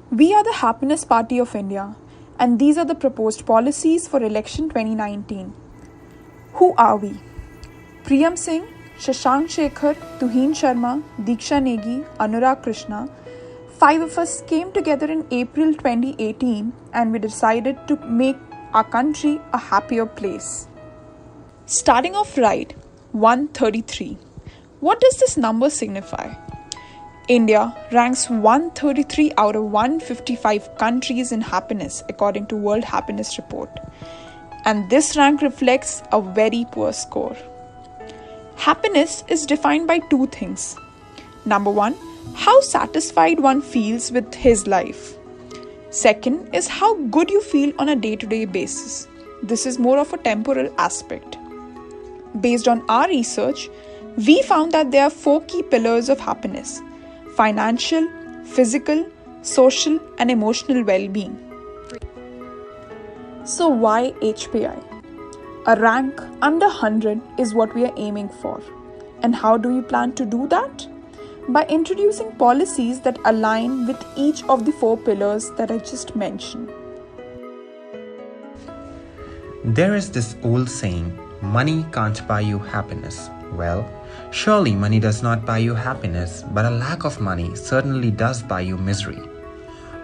We are the Happiness Party of India, and these are the proposed policies for election 2019. Who are we? Priyam Singh, Shashank Shekhar, Tuhin Sharma, Diksha Negi, Anurag Krishna, 5 of us came together in April 2018 and we decided to make our country a happier place. Starting off right, 133. What does this number signify? India ranks 133 out of 155 countries in happiness according to World Happiness Report. And this rank reflects a very poor score. Happiness is defined by two things. Number one, how satisfied one feels with his life. Second is how good you feel on a day-to-day basis. This is more of a temporal aspect. Based on our research, we found that there are 4 key pillars of happiness: financial, physical, social, and emotional well-being. So why HPI? A rank under 100 is what we are aiming for. And how do we plan to do that? By introducing policies that align with each of the 4 pillars that I just mentioned. There is this old saying, money can't buy you happiness. Well, surely money does not buy you happiness, but a lack of money certainly does buy you misery.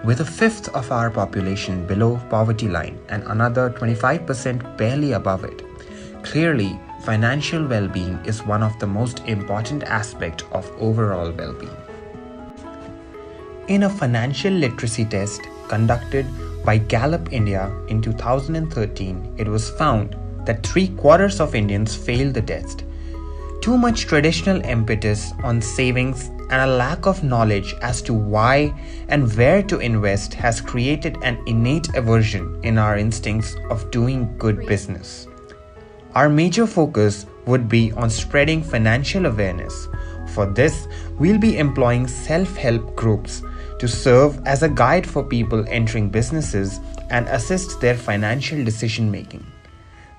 With a fifth of our population below poverty line and another 25% barely above it, clearly financial well-being is one of the most important aspects of overall well-being. In a financial literacy test conducted by Gallup India in 2013, it was found that 3/4 of Indians failed the test. Too much traditional impetus on savings and a lack of knowledge as to why and where to invest has created an innate aversion in our instincts of doing good business. Our major focus would be on spreading financial awareness. For this, we'll be employing self-help groups to serve as a guide for people entering businesses and assist their financial decision making.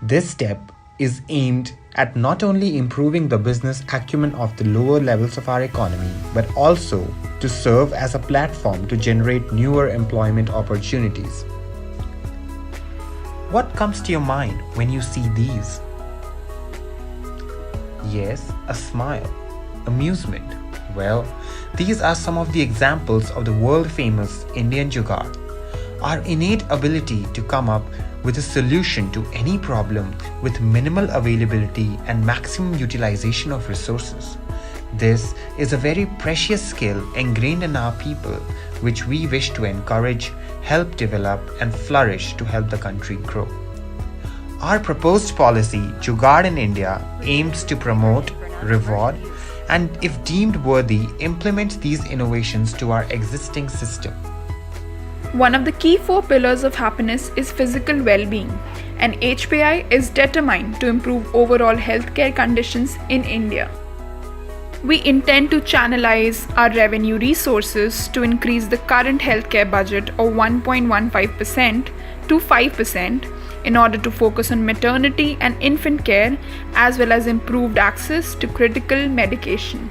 This step is aimed at not only improving the business acumen of the lower levels of our economy, but also to serve as a platform to generate newer employment opportunities. What comes to your mind when you see these? Yes, a smile, amusement. Well, these are some of the examples of the world-famous Indian Jugaad. Our innate ability to come up with a solution to any problem with minimal availability and maximum utilization of resources. This is a very precious skill ingrained in our people, which we wish to encourage, help develop, and flourish to help the country grow. Our proposed policy, Jugaad in India, aims to promote, reward, and if deemed worthy, implement these innovations to our existing system. One of the key 4 pillars of happiness is physical well-being, and HPI is determined to improve overall healthcare conditions in India. We intend to channelize our revenue resources to increase the current healthcare budget of 1.15% to 5% in order to focus on maternity and infant care as well as improved access to critical medication.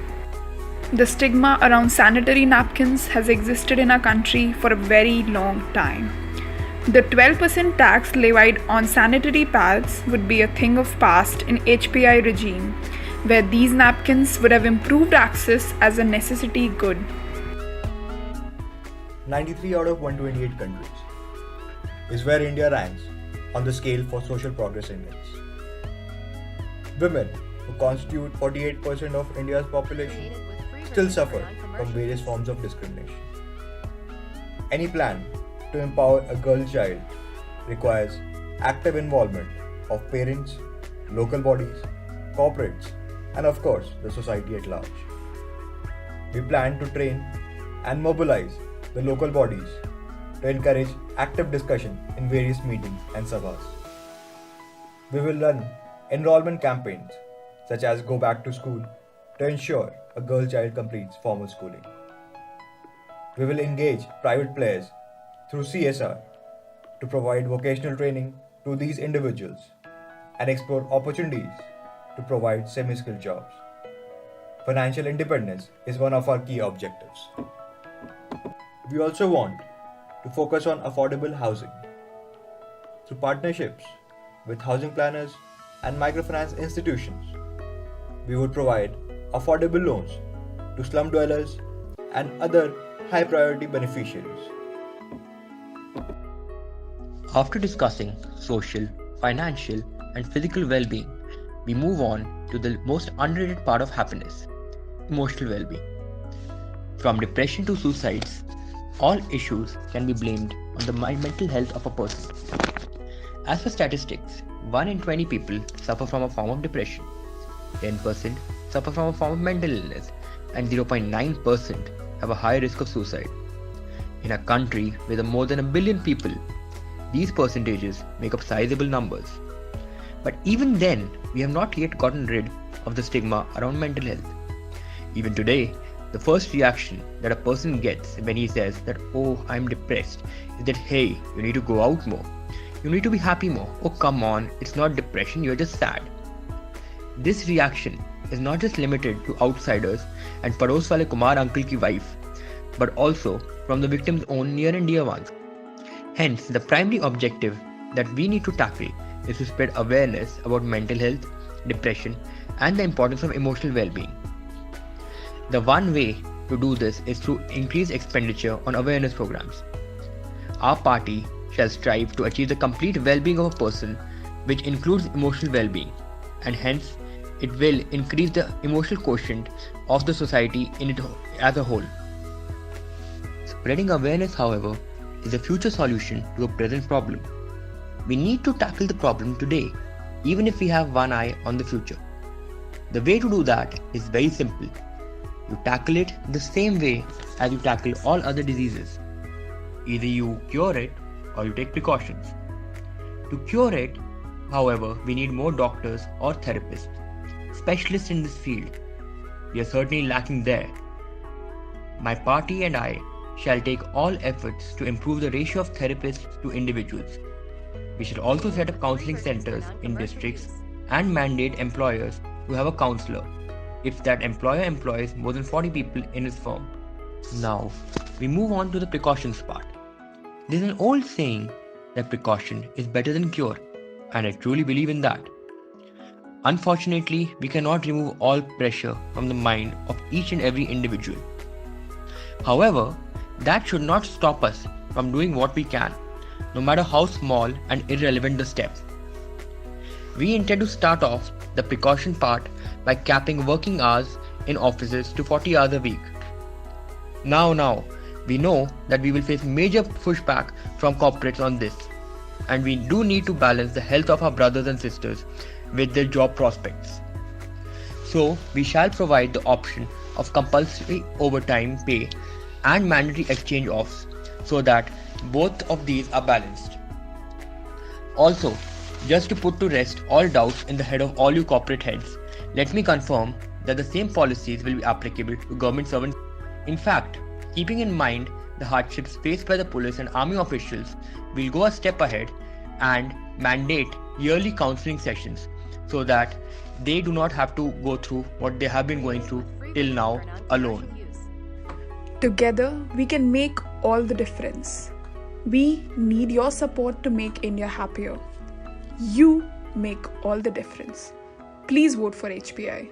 The stigma around sanitary napkins has existed in our country for a very long time. The 12% tax levied on sanitary pads would be a thing of past in HPI regime, where these napkins would have improved access as a necessity good. 93 out of 128 countries is where India ranks on the scale for social progress index. Women, who constitute 48% of India's population, still suffer from various forms of discrimination. Any plan to empower a girl child requires active involvement of parents, local bodies, corporates, and of course the society at large. We plan to train and mobilize the local bodies to encourage active discussion in various meetings and sabhas. We will run enrollment campaigns such as Go Back to School to ensure a girl child completes formal schooling. We will engage private players through CSR to provide vocational training to these individuals and explore opportunities to provide semi-skilled jobs. Financial independence is one of our key objectives. We also want to focus on affordable housing. Through partnerships with housing planners and microfinance institutions, we would provide affordable loans to slum dwellers and other high priority beneficiaries. After discussing social, financial, and physical well being, we move on to the most underrated part of happiness: emotional well being. From depression to suicides, all issues can be blamed on the mental health of a person. As for statistics, 1 in 20 people suffer from a form of depression, 10% suffer from a form of mental illness, and 0.9% have a high risk of suicide. In a country with more than a billion people, these percentages make up sizable numbers. But even then, we have not yet gotten rid of the stigma around mental health. Even today, the first reaction that a person gets when he says that, "Oh, I'm depressed," is that, "Hey, you need to go out more. You need to be happy more. Oh, come on, it's not depression, you're just sad." This reaction is not just limited to outsiders and Pados Wale Kumar uncle ki wife, but also from the victim's own near and dear ones. Hence, the primary objective that we need to tackle is to spread awareness about mental health, depression, and the importance of emotional well-being. The one way to do this is through increased expenditure on awareness programs. Our party shall strive to achieve the complete well-being of a person, which includes emotional well-being, and hence it will increase the emotional quotient of the society in it as a whole. Spreading awareness, however, is a future solution to a present problem. We need to tackle the problem today, even if we have one eye on the future. The way to do that is very simple. You tackle it the same way as you tackle all other diseases. Either you cure it or you take precautions. To cure it, however, we need more doctors or therapists, specialists in this field. We are certainly lacking there. My party and I shall take all efforts to improve the ratio of therapists to individuals. We should also set up counseling centers in districts and mandate employers to have a counselor if that employer employs more than 40 people in his firm. Now, we move on to the precautions part. There is an old saying that precaution is better than cure, and I truly believe in that. Unfortunately, we cannot remove all pressure from the mind of each and every individual. However, that should not stop us from doing what we can, no matter how small and irrelevant the step. We intend to start off the precaution part by capping working hours in offices to 40 hours a week. Now, we know that we will face major pushback from corporates on this, and we do need to balance the health of our brothers and sisters with their job prospects. So, we shall provide the option of compulsory overtime pay and mandatory exchange offs so that both of these are balanced. Also, just to put to rest all doubts in the head of all you corporate heads, let me confirm that the same policies will be applicable to government servants. In fact, keeping in mind the hardships faced by the police and army officials, we'll go a step ahead and mandate yearly counseling sessions so that they do not have to go through what they have been going through till now alone. Together, we can make all the difference. We need your support to make India happier. You make all the difference. Please vote for HPI.